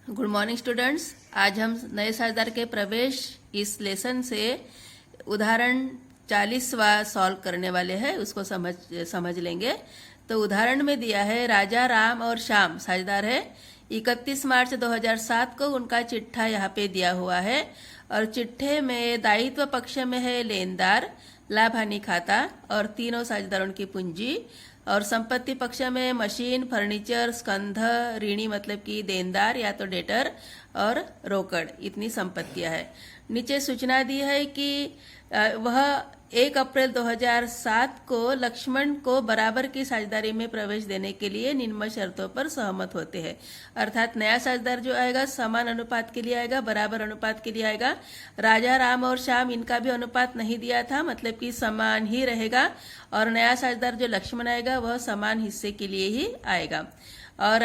Good morning students. आज हम नए साझेदार के प्रवेश इस लेसन से उदाहरण 40वां सॉल्व करने वाले हैं, उसको समझ लेंगे। तो उदाहरण में दिया है राजा राम और श्याम साझेदार है। 31 मार्च 2007 को उनका चिट्ठा यहाँ पे दिया हुआ है और चिट्ठे में दायित्व पक्ष में है लेनदार, लाभ हानि खाता और तीनों साझेदारों की पूंजी, और संपत्ति पक्ष में मशीन, फर्नीचर, स्कंध, ऋणी मतलब कि देनदार या तो डेटर और रोकड़, इतनी संपत्तियां है। नीचे सूचना दी है कि वह 1 अप्रैल 2007 को लक्ष्मण को बराबर की साझेदारी में प्रवेश देने के लिए निम्न शर्तों पर सहमत होते हैं। अर्थात नया साझेदार जो आएगा समान अनुपात के लिए आएगा, बराबर अनुपात के लिए आएगा। राजा राम और श्याम इनका भी अनुपात नहीं दिया था, मतलब कि समान ही रहेगा, और नया साझेदार जो लक्ष्मण आएगा वह समान हिस्से के लिए ही आएगा। और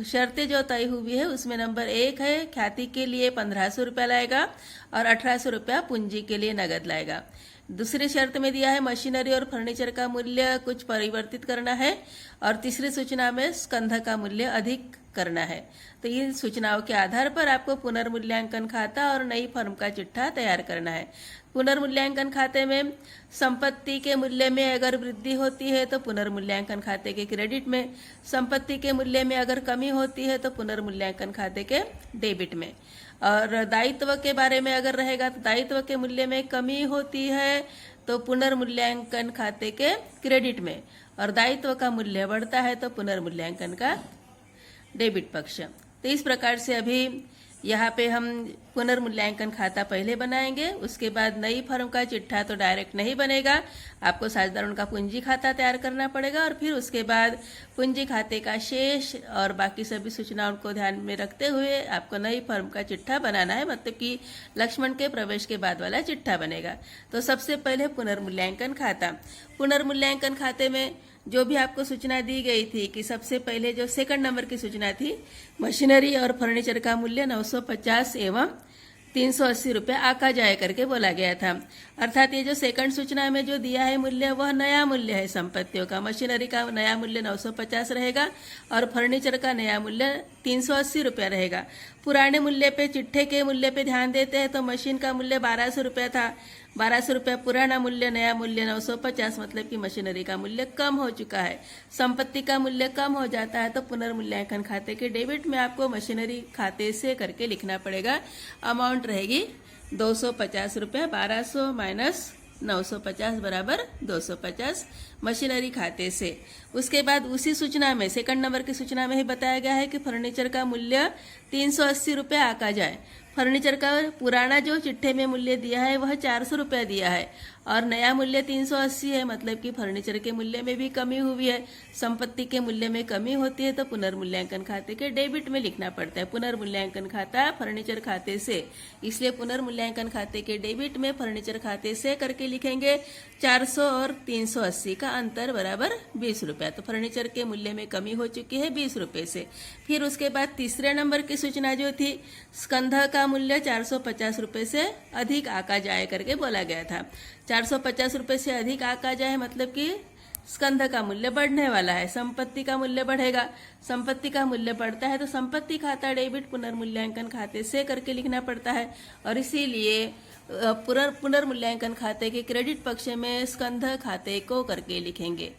शर्तें जो तय हुई है उसमें नंबर 1 है ख्याति के लिए 1500 रुपया लाएगा और 1800 रुपया पूंजी के लिए नगद लाएगा। दूसरी शर्त में दिया है मशीनरी और फर्नीचर का मूल्य कुछ परिवर्तित करना है, और तीसरी सूचना में स्कंध का मूल्य अधिक करना है। तो इन सूचनाओं के आधार पर आपको पुनर्मूल्यांकन खाता और नई फर्म का चिट्ठा तैयार करना है। पुनर्मूल्यांकन खाते में संपत्ति के मूल्य में अगर वृद्धि होती है तो पुनर्मूल्यांकन खाते के क्रेडिट में, संपत्ति के मूल्य में अगर कमी होती है तो पुनर्मूल्यांकन खाते के डेबिट में, और दायित्व के बारे में अगर रहेगा तो दायित्व के मूल्य में कमी होती है तो पुनर्मूल्यांकन खाते के क्रेडिट में, और दायित्व का मूल्य बढ़ता है तो पुनर्मूल्यांकन का डेबिट पक्ष। तो इस प्रकार से अभी यहाँ पे हम पुनर्मूल्यांकन खाता पहले बनाएंगे, उसके बाद नई फर्म का चिट्ठा तो डायरेक्ट नहीं बनेगा, आपको साझेदारों का पूंजी खाता तैयार करना पड़ेगा, और फिर उसके बाद पूंजी खाते का शेष और बाकी सभी सूचनाओं को ध्यान में रखते हुए आपको नई फर्म का चिट्ठा बनाना है, मतलब कि लक्ष्मण के प्रवेश के बाद वाला चिट्ठा बनेगा। तो सबसे पहले पुनर्मूल्यांकन खाता। पुनर्मूल्यांकन खाते में जो भी आपको सूचना दी गई थी कि सबसे पहले जो सेकंड नंबर की सूचना थी, मशीनरी और फर्नीचर का मूल्य 950 एवं 380 रुपये आका जाए करके बोला गया था। अर्थात ये जो सेकंड सूचना में जो दिया है मूल्य वह नया मूल्य है संपत्तियों का। मशीनरी का नया मूल्य 950 रहेगा और फर्नीचर का नया मूल्य 380 रुपया रहेगा। पुराने मूल्य पे, चिट्ठे के मूल्य पे ध्यान देते हैं तो मशीन का मूल्य 1200 रुपया था, 1200 रुपया पुराना मूल्य, नया मूल्य 950, मतलब कि मशीनरी का मूल्य कम हो चुका है। संपत्ति का मूल्य कम हो जाता है तो पुनर्मूल्यांकन खाते के डेबिट में आपको मशीनरी खाते से करके लिखना पड़ेगा। अमाउंट रहेगी 250 रुपया, 1200 माइनस 950 बराबर 250 मशीनरी खाते से। उसके बाद उसी सूचना में, सेकंड नंबर की सूचना में ही बताया गया है कि फर्नीचर का मूल्य 380 रुपये आका जाए। फर्नीचर का पुराना जो चिट्ठे में मूल्य दिया है वह 400 रुपया दिया है और नया मूल्य 380 है, मतलब कि फर्नीचर के मूल्य में भी कमी हुई है। संपत्ति के मूल्य में कमी होती है तो पुनर्मूल्यांकन खाते के डेबिट में लिखना पड़ता है। पुनर्मूल्यांकन खाता फर्नीचर खाते से, इसलिए पुनर्मूल्यांकन खाते के डेबिट में फर्नीचर खाते से करके लिखेंगे। 400 और 380 का अंतर बराबर 20 रुपया, तो फर्नीचर के मूल्य में कमी हो चुकी है 20 रुपये से। फिर उसके बाद तीसरे नंबर की सूचना जो थी, स्कंध का मूल्य 450 रुपये से अधिक आका जाए करके बोला गया था। 450 रुपये से अधिक आका जाए मतलब कि स्कंध का मूल्य बढ़ने वाला है, संपत्ति का मूल्य बढ़ेगा। संपत्ति का मूल्य बढ़ता है तो संपत्ति खाता डेबिट पुनर्मूल्यांकन खाते से करके लिखना पड़ता है, और इसीलिए पुनर्मूल्यांकन खाते के क्रेडिट पक्ष में स्कंध खाते को करके लिखेंगे।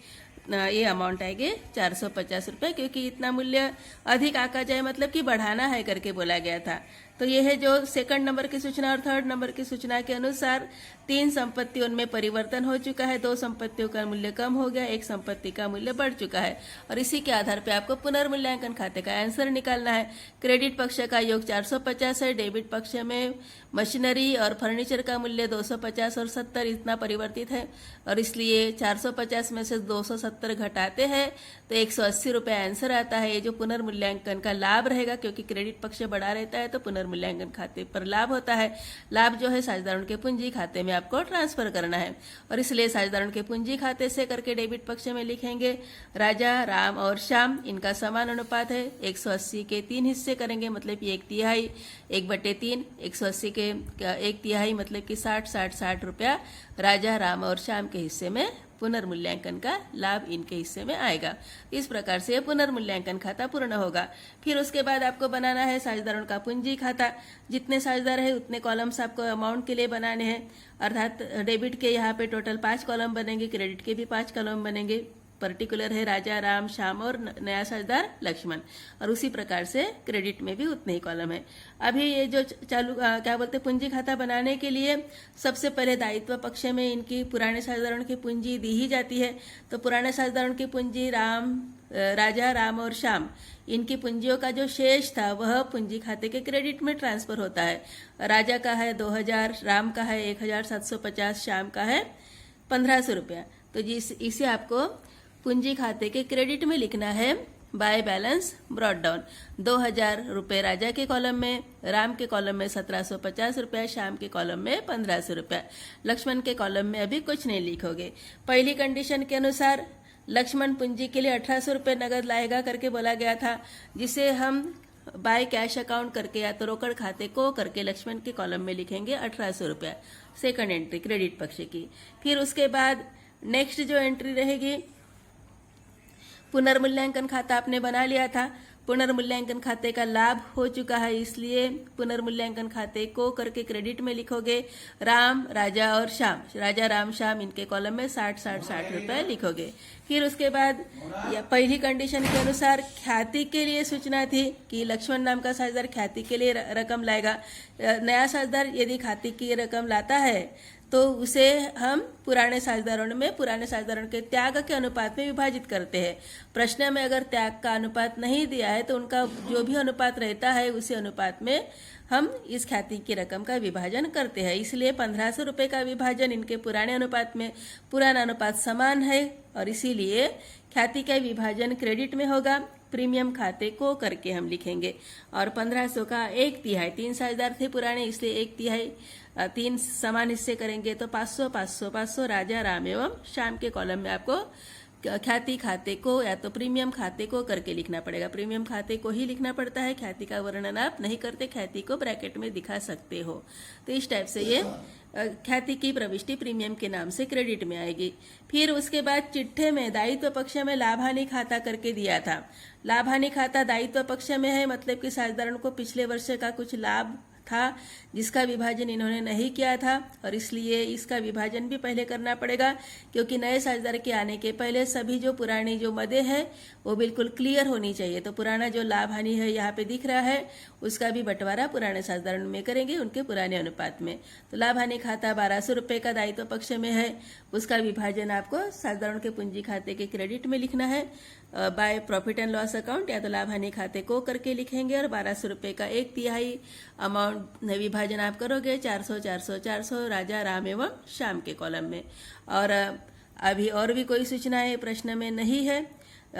ये अमाउंट आएगी 450 रुपये, क्योंकि इतना मूल्य अधिक आका जाए मतलब कि बढ़ाना है करके बोला गया था। तो यह है जो सेकंड नंबर की सूचना और थर्ड नंबर की सूचना के अनुसार 3 संपत्तियों में परिवर्तन हो चुका है, 2 संपत्तियों का मूल्य कम हो गया, 1 संपत्ति का मूल्य बढ़ चुका है, और इसी के आधार पे आपको पुनर्मूल्यांकन खाते का आंसर निकालना है। क्रेडिट पक्ष का योग 450 है, डेबिट पक्ष में मशीनरी और फर्नीचर का मूल्य 250 और 70 इतना परिवर्तित है, और इसलिए 450 में से 270 घटाते हैं तो 180 रुपये आंसर आता है। ये जो पुनर्मूल्यांकन का लाभ रहेगा, क्योंकि क्रेडिट पक्ष बढ़ा रहता है तो पुनर्मूल्यांकन खाते पर लाभ होता है। लाभ जो है साझेदारों के पूंजी खाते में आपको ट्रांसफर करना है, और इसलिए साझेदारों के पूंजी खाते से करके डेबिट पक्ष में लिखेंगे राजा, राम और श्याम, इनका समान अनुपात है। 180 के 3 हिस्से करेंगे, मतलब कि 1/3, 1/3, 180 के 1/3 मतलब कि 60 रुपया राजा, राम और श्याम के हिस्से में पुनर्मूल्यांकन का लाभ इनके हिस्से में आएगा। इस प्रकार से पुनर्मूल्यांकन खाता पूर्ण होगा। फिर उसके बाद आपको बनाना है साझेदारों का पूंजी खाता। जितने साझेदार है उतने कॉलम्स आपको अमाउंट के लिए बनाने हैं, अर्थात डेबिट के यहाँ पे टोटल 5 कॉलम बनेंगे, क्रेडिट के भी 5 कॉलम बनेंगे। पर्टिकुलर है राजा, राम, श्याम और नया साझेदार लक्ष्मण, और उसी प्रकार से क्रेडिट में भी उतने ही कॉलम है। अभी ये जो क्या बोलते पूंजी खाता बनाने के लिए सबसे पहले दायित्व पक्ष में इनकी पुराने साझेदारों की पूंजी दी ही जाती है। तो पुराने साझेदारों की पूंजी राजा, राम और श्याम, इनकी पूंजियों का जो शेष था वह पूंजी खाते के क्रेडिट में ट्रांसफर होता है। राजा का है 2000, राम का है 1750, श्याम का है 1500 रुपया। तो इसे आपको पूंजी खाते के क्रेडिट में लिखना है बाय बैलेंस ब्रॉट डाउन। 2000 रुपये राजा के कॉलम में, राम के कॉलम में 1750 रुपया, श्याम के कॉलम में 1500 रुपया, लक्ष्मण के कॉलम में अभी कुछ नहीं लिखोगे। पहली कंडीशन के अनुसार लक्ष्मण पूंजी के लिए 1800 रुपये नगद लाएगा करके बोला गया था, जिसे हम बाय कैश अकाउंट करके या तो रोकड़ खाते को करके लक्ष्मण के कॉलम में लिखेंगे 1800 रुपया, सेकंड एंट्री क्रेडिट पक्ष की। फिर उसके बाद नेक्स्ट जो एंट्री रहेगी, पुनर्मूल्यांकन खाता आपने बना लिया था, पुनर्मूल्यांकन खाते का लाभ हो चुका है, इसलिए पुनर्मूल्यांकन खाते को करके क्रेडिट में लिखोगे राम, राजा और श्याम, राजा, राम, श्याम, इनके कॉलम में 60 रुपए लिखोगे। फिर उसके बाद पहली कंडीशन के अनुसार ख्याति के लिए सूचना थी कि लक्ष्मण नाम का साझेदार ख्याति के लिए रकम लाएगा। नया साझेदार यदि ख्याति की रकम लाता है तो उसे हम पुराने साझेदारों के त्याग के अनुपात में विभाजित करते हैं। प्रश्न में अगर त्याग का अनुपात नहीं दिया है तो उनका जो भी अनुपात रहता है उसी अनुपात में हम इस ख्याति की रकम का विभाजन करते हैं। इसलिए 1500 रुपये का विभाजन इनके पुराने अनुपात में, पुराना अनुपात समान है और इसीलिए ख्याति का विभाजन क्रेडिट में होगा, प्रीमियम खाते को करके हम लिखेंगे। और 1500 का 1/3, 3 साझेदार थे पुराने इसलिए 1/3, 3 समान हिस्से करेंगे तो 500, 500, 500 राजा, राम एवं श्याम के कॉलम में आपको ख्याति खाते को या तो प्रीमियम खाते को करके लिखना पड़ेगा। प्रीमियम खाते को ही लिखना पड़ता है, ख्याति का वर्णन आप नहीं करते, ख्याति को ब्रैकेट में दिखा सकते हो। तो इस टाइप से ये ख्याति की प्रविष्टि प्रीमियम के नाम से क्रेडिट में आएगी। फिर उसके बाद चिट्ठे में दायित्व पक्ष में लाभ हानि खाता करके दिया था। लाभ हानि खाता दायित्व पक्ष में है, मतलब कि साझेदारों को पिछले वर्ष का कुछ लाभ था जिसका विभाजन इन्होंने नहीं किया था और इसलिए इसका विभाजन भी पहले करना पड़ेगा, क्योंकि नए साझेदार के आने के पहले सभी जो पुरानी जो मदें हैं वो बिल्कुल क्लियर होनी चाहिए। तो पुराना जो लाभ हानि है यहाँ पे दिख रहा है उसका भी बंटवारा पुराने साझेदारों में करेंगे उनके पुराने अनुपात में। तो लाभ हानि खाता 1200 रुपये का दायित्व पक्ष में है, उसका विभाजन आपको साझेदारों के पूंजी खाते के क्रेडिट में लिखना है by profit and loss account या तो लाभ हानि खाते को करके लिखेंगे और 1200 रुपये का 1/3 अमाउंट विभाजन आप करोगे 400, 400, 400 राजा, राम एवं श्याम के कॉलम में। और अभी और भी कोई सूचनाएं प्रश्न में नहीं है।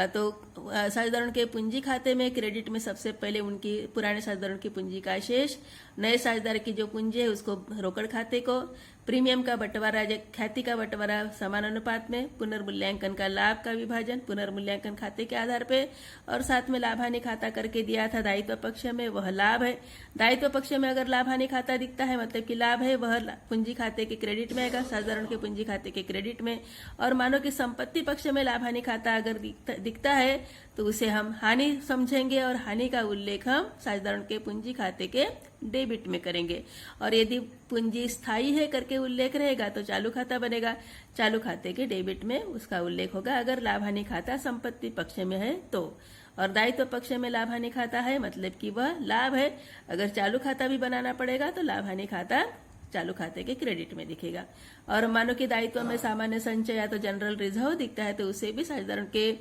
तो साझेदारों के पूंजी खाते में क्रेडिट में सबसे पहले उनकी पुराने साझेदारों की पूंजी का शेष, नए साझेदार की जो पूंजी है उसको रोकड़ खाते को, प्रीमियम का बंटवारा, ख्याति का बंटवारा समान अनुपात में, पुनर्मूल्यांकन का लाभ का विभाजन पुनर्मूल्यांकन खाते के आधार पे, और साथ में लाभ हानि खाता करके दिया था दायित्व पक्ष में, वह लाभ है। दायित्व पक्ष में अगर लाभ हानि खाता दिखता है मतलब कि लाभ है, वह पूंजी खाते के क्रेडिट में आएगा, साझेदारों के पूंजी खाते के क्रेडिट में। और मानो कि संपत्ति पक्ष में लाभ हानि खाता अगर दिखता है तो उसे हम हानि समझेंगे और हानि का उल्लेख हम साझेदारों के पूंजी खाते के डेबिट में करेंगे। और यदि पूंजी स्थायी है करके उल्लेख रहेगा तो चालू खाता बनेगा, चालू खाते के डेबिट में उसका उल्लेख होगा अगर लाभ हानि खाता संपत्ति पक्ष में है तो। और दायित्व पक्ष में लाभ हानि खाता है मतलब कि वह लाभ है, अगर चालू खाता भी बनाना पड़ेगा तो लाभ हानि खाता चालू खाते के क्रेडिट में दिखेगा। और मानो कि दायित्व में सामान्य संचय या तो जनरल रिजर्व दिखता है तो उसे भी साझेदारों के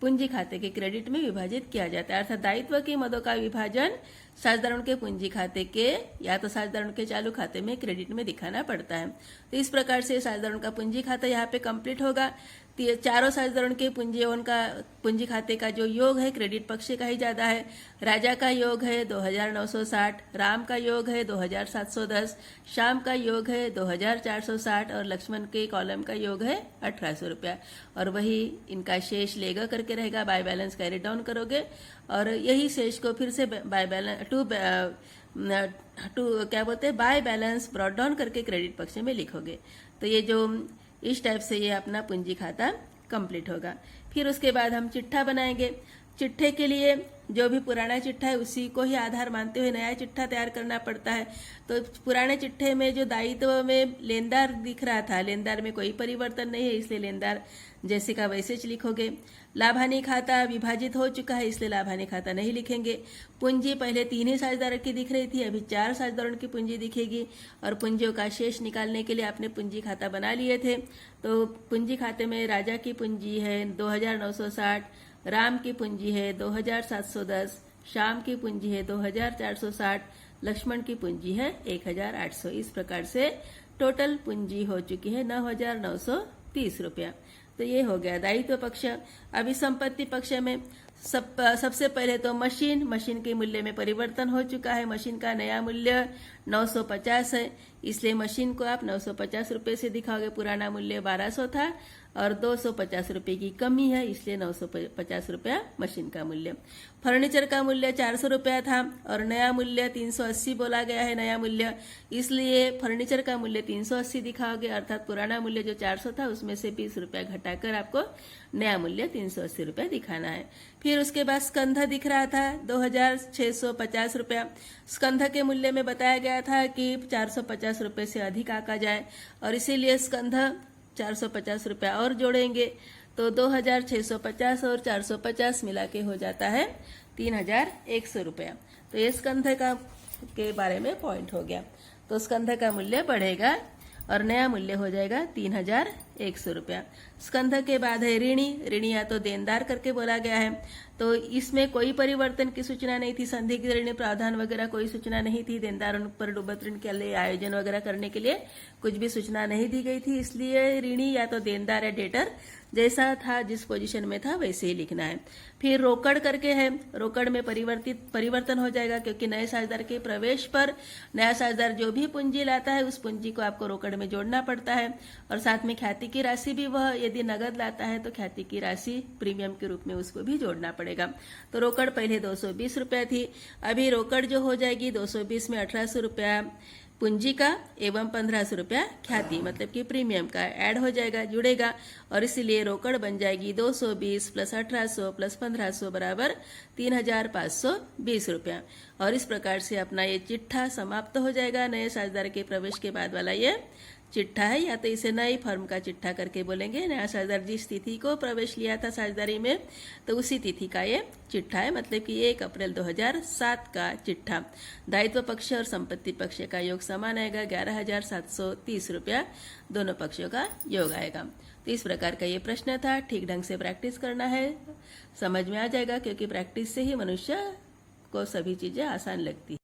पूंजी खाते के क्रेडिट में विभाजित किया जाता है, अर्थात दायित्व की मदों का विभाजन साझेदारों के पूंजी खाते के या तो साझेदारों के चालू खाते में क्रेडिट में दिखाना पड़ता है। तो इस प्रकार से साझेदारों का पूंजी खाता यहाँ पे कंप्लीट होगा। चारों साझेदारों के पूंजियों का पूंजी खाते का जो योग है क्रेडिट पक्ष का ही ज्यादा है। राजा का योग है 2960, राम का योग है 2710, श्याम का योग है 2460 और लक्ष्मण के कॉलम का योग है 1800 रुपया। और वही इनका शेष लेगा करके रहेगा, बाय बैलेंस कैरी डाउन करोगे और यही शेष को फिर से बाय बैलेंस टू क्या बोलते हैं बाय बैलेंस ब्रॉट डाउन करके क्रेडिट पक्ष में लिखोगे। तो ये जो इस टाइप से ये अपना पूंजी खाता कंप्लीट होगा। फिर उसके बाद हम चिट्ठा बनाएंगे। चिट्ठे के लिए जो भी पुराना चिट्ठा है उसी को ही आधार मानते हुए नया चिट्ठा तैयार करना पड़ता है। तो पुराने चिट्ठे में जो दायित्व में लेनदार दिख रहा था, लेनदार में कोई परिवर्तन नहीं है, इसलिए लेनदार जैसे का वैसे च लिखोगे। लाभ हानि खाता विभाजित हो चुका है, इसलिए लाभ हानि खाता नहीं लिखेंगे। पूंजी पहले 3 ही साझेदारों की दिख रही थी, अभी 4 साझेदारों की पूंजी दिखेगी। और पूंजियों का शेष निकालने के लिए आपने पूंजी खाता बना लिए थे। तो पूंजी खाते में राजा की पूंजी है 2960, राम की पूंजी है 2710, श्याम की पूंजी है 2460, लक्ष्मण की पूंजी है 1800। इस प्रकार से टोटल पूंजी हो चुकी है 9930 रुपया। तो ये हो गया दायित्व पक्ष। अभी संपत्ति पक्ष में सबसे पहले तो मशीन के मूल्य में परिवर्तन हो चुका है। मशीन का नया मूल्य 950 है, इसलिए मशीन को आप 950 रुपये से दिखाओगे। पुराना मूल्य 1200 था और 250 रुपये की कमी है, इसलिए 950 रुपया मशीन का मूल्य। फर्नीचर का मूल्य 400 रुपया था और नया मूल्य 380 बोला गया है नया मूल्य, इसलिए फर्नीचर का मूल्य 380 दिखाओगे। अर्थात पुराना मूल्य जो 400 था उसमें से 20 रुपया घटाकर आपको नया मूल्य 380 रुपया दिखाना है। फिर उसके बाद स्कंध दिख रहा था 2650 रुपया। स्कंध के मूल्य में बताया गया था कि 450 रुपये से अधिक आका जाए और इसीलिए स्कंध 450 रुपया और जोड़ेंगे, तो 2650 और 450 मिला के हो जाता है 3100 रुपया। तो ये स्कंध का के बारे में पॉइंट हो गया। तो स्कंध का मूल्य बढ़ेगा और नया मूल्य हो जाएगा 3100 रुपया। स्कंध के बाद है ऋणी या तो देनदार करके बोला गया है। तो इसमें कोई परिवर्तन की सूचना नहीं थी, संधि की ऋण प्रावधान वगैरह कोई सूचना नहीं थी। देनदारों पर डूबत ऋण के लिए आयोजन वगैरह करने के लिए कुछ भी सूचना नहीं दी गई थी, इसलिए ऋणी या तो देनदार या डेटर जैसा था जिस पोजीशन में था वैसे ही लिखना है। फिर रोकड़ करके है, रोकड़ में परिवर्तन हो जाएगा क्योंकि नए साझेदार के प्रवेश पर नया साझेदार जो भी पूंजी लाता है उस पूंजी को आपको रोकड़ में जोड़ना पड़ता है। और साथ में ख्याति की राशि भी वह यदि नगद लाता है तो ख्याति की राशि प्रीमियम के रूप में उसको भी जोड़ना पड़ेगा। तो रोकड़ पहले 220 रुपया थी, अभी रोकड़ जो हो जाएगी 220 में 1800 रुपया पूंजी का एवं 1500 रुपया ख्याति मतलब कि प्रीमियम का ऐड हो जाएगा, जुड़ेगा। और इसीलिए रोकड़ बन जाएगी 220 प्लस 1800 प्लस 1500 बराबर 3520 रुपया। और इस प्रकार से अपना ये चिट्ठा समाप्त हो जाएगा। नए साझेदार के प्रवेश के बाद वाला ये चिट्ठा है, या तो इसे नई फर्म का चिट्ठा करके बोलेंगे। नया साझेदार जिस तिथि को प्रवेश लिया था साझेदारी में तो उसी तिथि का ये चिट्ठा है, मतलब कि 1 अप्रैल 2007 का चिट्ठा। दायित्व पक्ष और संपत्ति पक्ष का योग समान आएगा, 11730 रुपया दोनों पक्षों का योग आएगा। तो इस प्रकार का ये प्रश्न था। ठीक ढंग से प्रैक्टिस करना है, समझ में आ जाएगा, क्योंकि प्रैक्टिस से ही मनुष्य को सभी चीजें आसान लगती है।